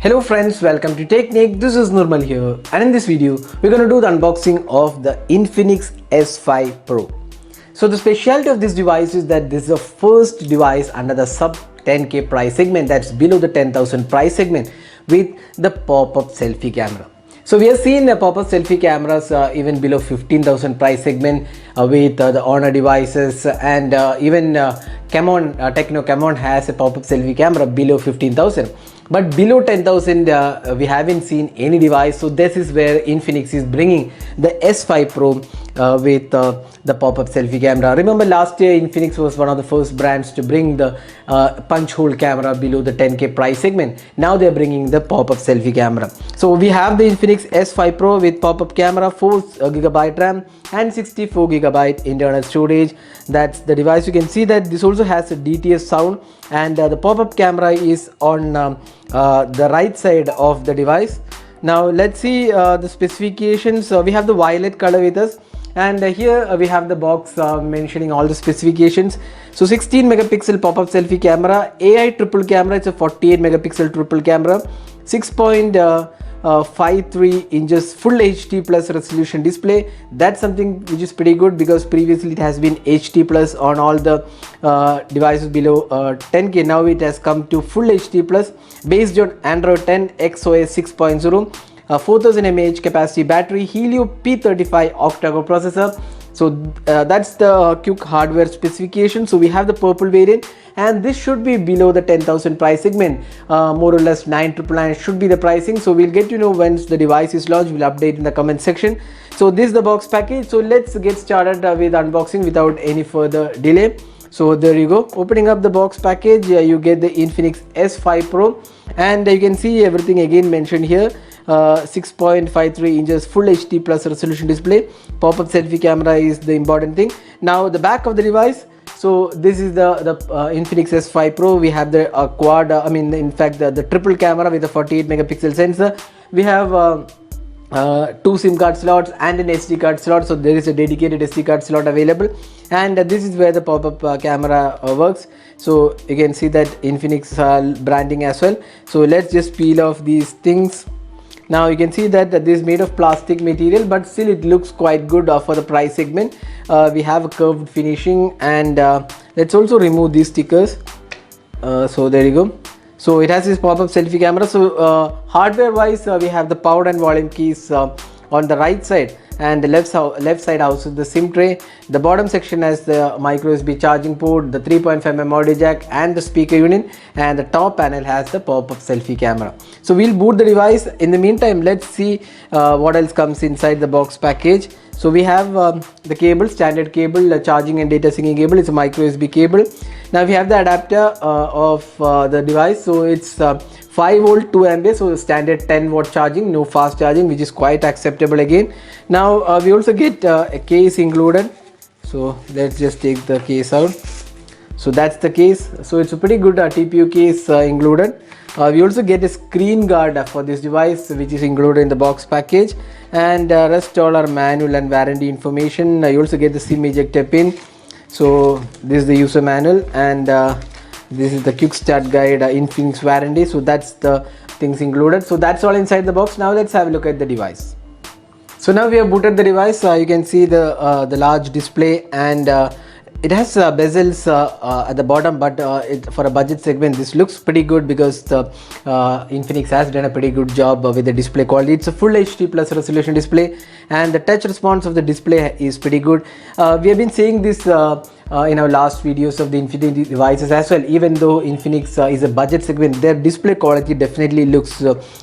Hello friends, welcome to Technique. This is Nirmal here, and in this video we're going to do the unboxing of the Infinix S5 Pro. So the specialty of this device is that this is the first device under the sub 10k price segment, that's below the 10,000 price segment, with the pop-up selfie camera. So we have seen pop-up selfie cameras even below 15,000 price segment with the Honor devices, and even Camon has a pop-up selfie camera below 15,000. But below 10,000 we haven't seen any device. So this is where Infinix is bringing the S5 Pro with the pop-up selfie camera. Remember last year Infinix was one of the first brands to bring the punch hole camera below the 10k price segment. Now they are bringing the pop-up selfie camera. So we have the Infinix S5 Pro with pop-up camera, 4GB RAM and 64GB internal storage. That's the device. You can see that this also has a DTS sound, and the pop-up camera is on the right side of the device. Now let's see the specifications. We have the violet color with us, and here we have the box mentioning all the specifications. So 16 megapixel pop-up selfie camera, AI triple camera, it's a 48 megapixel triple camera, 6.53 inches full HD plus resolution display. That's something which is pretty good, because previously it has been HD plus on all the devices below 10k. Now it has come to full HD plus based on Android 10 XOS 6.0, 4000 mAh capacity battery, Helio P35 octa-core processor. So that's the quick hardware specification. So we have the purple variant, and this should be below the 10,000 price segment, more or less 999 should be the pricing. So we'll get to know once the device is launched. We'll update in the comment section. So this is the box package. So let's get started with unboxing without any further delay. So there you go, opening up the box package, you get the Infinix S5 Pro, and you can see everything again mentioned here. 6.53 inches full HD plus resolution display, pop-up selfie camera is the important thing. Now the back of the device. So this is the Infinix S5 Pro. We have the quad, the triple camera with a 48 megapixel sensor. We have two SIM card slots and an SD card slot. So there is a dedicated SD card slot available, and this is where the pop-up camera works. So you can see that Infinix branding as well. So let's just peel off these things. Now you can see that this is made of plastic material, but still it looks quite good for the price segment. We have a curved finishing, and let's also remove these stickers. So there you go. So it has this pop-up selfie camera. So hardware wise, we have the power and volume keys on the right side, and the left side houses the SIM tray. The bottom section has the micro USB charging port, the 3.5mm audio jack and the speaker unit, and the top panel has the pop-up selfie camera. So we'll boot the device. In the meantime, let's see what else comes inside the box package. So we have the cable, standard cable, charging and data syncing cable. It's a micro USB cable. Now we have the adapter of the device. So it's 5 volt 2 ampere, so standard 10 watt charging, no fast charging, which is quite acceptable again. Now we also get a case included. So let's just take the case out. So that's the case. So it's a pretty good TPU case included. We also get a screen guard for this device, which is included in the box package, and rest all our manual and warranty information. You also get the SIM ejector pin. So this is the user manual, and this is the quick start guide, Infinix warranty. So that's the things included. So that's all inside the box. Now let's have a look at the device. So now we have booted the device. You can see the large display, and it has bezels at the bottom, but for a budget segment this looks pretty good, because the Infinix has done a pretty good job with the display quality. It's a full HD plus resolution display, and the touch response of the display is pretty good. We have been saying this in our last videos of the Infinix devices as well. Even though Infinix is a budget segment, their display quality definitely looks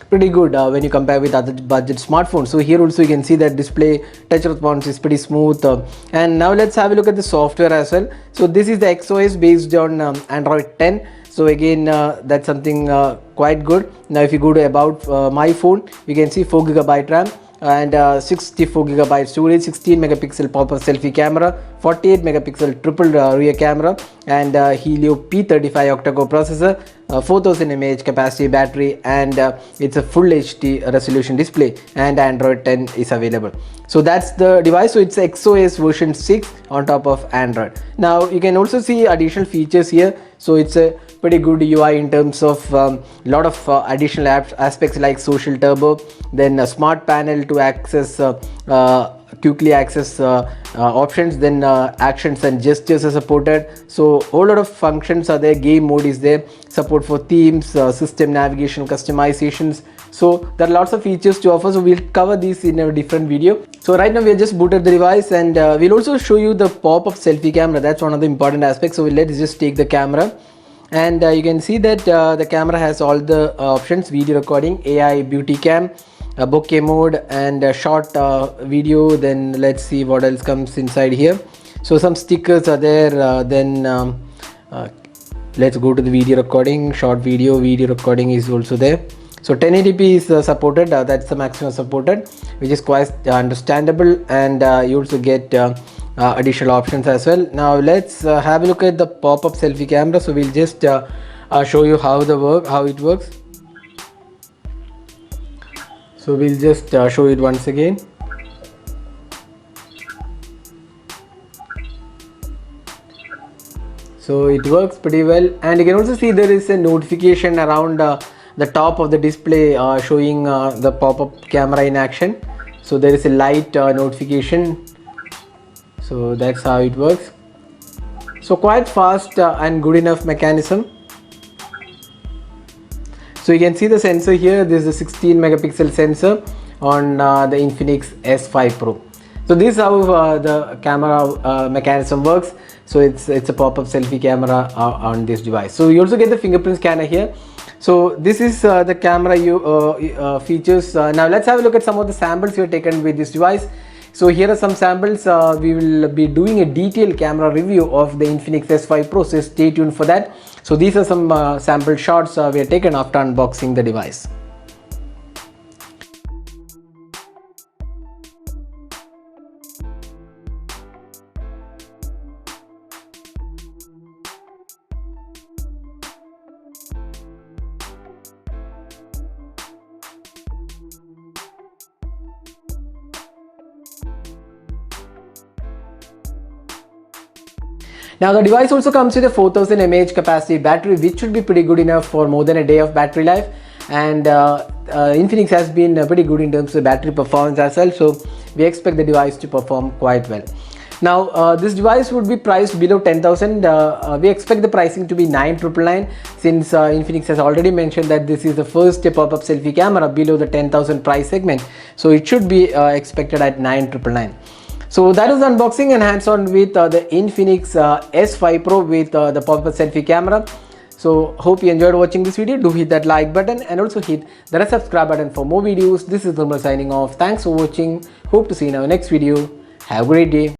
pretty good when you compare with other budget smartphones. So here also you can see that display touch response is pretty smooth. And now let's have a look at the software as well. So this is the XOS based on Android 10. So again, that's something quite good. Now if you go to about my phone, you can see 4GB RAM and 64GB storage, 16 megapixel pop-up selfie camera, 48 megapixel triple rear camera, and Helio P35 octa-core processor, 4000 mAh capacity battery, and it's a full HD resolution display, and Android 10 is available. So that's the device. So it's XOS version 6 on top of Android. Now you can also see additional features here. So it's a pretty good UI in terms of lot of additional aspects like social turbo, then a smart panel to access quickly access options, then actions and gestures are supported. So whole lot of functions are there. Game mode is there, support for themes, system navigation, customizations. So there are lots of features to offer, so we'll cover these in a different video. So right now we have just booted the device, and we'll also show you the pop-up selfie camera. That's one of the important aspects. So let's just take the camera, and you can see that the camera has all the options: video recording, AI beauty cam, bokeh mode, and short video. Then let's see what else comes inside here. So some stickers are there. Let's go to the video recording. Short video recording is also there. So 1080p is supported, that's the maximum supported, which is quite understandable, and you also get additional options as well. Now let's have a look at the pop-up selfie camera. So we'll just show you how it works. So we'll just show it once again. So it works pretty well, and you can also see there is a notification around the top of the display showing the pop-up camera in action. So there is a light notification. So that's how it works. So quite fast and good enough mechanism. So you can see the sensor here. This is a 16 megapixel sensor on the Infinix S5 Pro. So this is how the camera mechanism works. So it's a pop-up selfie camera on this device. So you also get the fingerprint scanner here. So this is the camera features. Now let's have a look at some of the samples we have taken with this device. So here are some samples. We will be doing a detailed camera review of the Infinix S5 Pro, so stay tuned for that. So these are some sample shots we have taken after unboxing the device. Now the device also comes with a 4000 mAh capacity battery, which should be pretty good enough for more than a day of battery life. And Infinix has been pretty good in terms of battery performance as well, so we expect the device to perform quite well. Now this device would be priced below 10,000. We expect the pricing to be 9,999, since Infinix has already mentioned that this is the first pop-up selfie camera below the 10,000 price segment, so it should be expected at 9,999. So that was the unboxing and hands-on with the Infinix S5 Pro with the pop-up selfie camera. So hope you enjoyed watching this video. Do hit that like button and also hit the red subscribe button for more videos. This is Nirmal signing off. Thanks for watching. Hope to see you in our next video. Have a great day.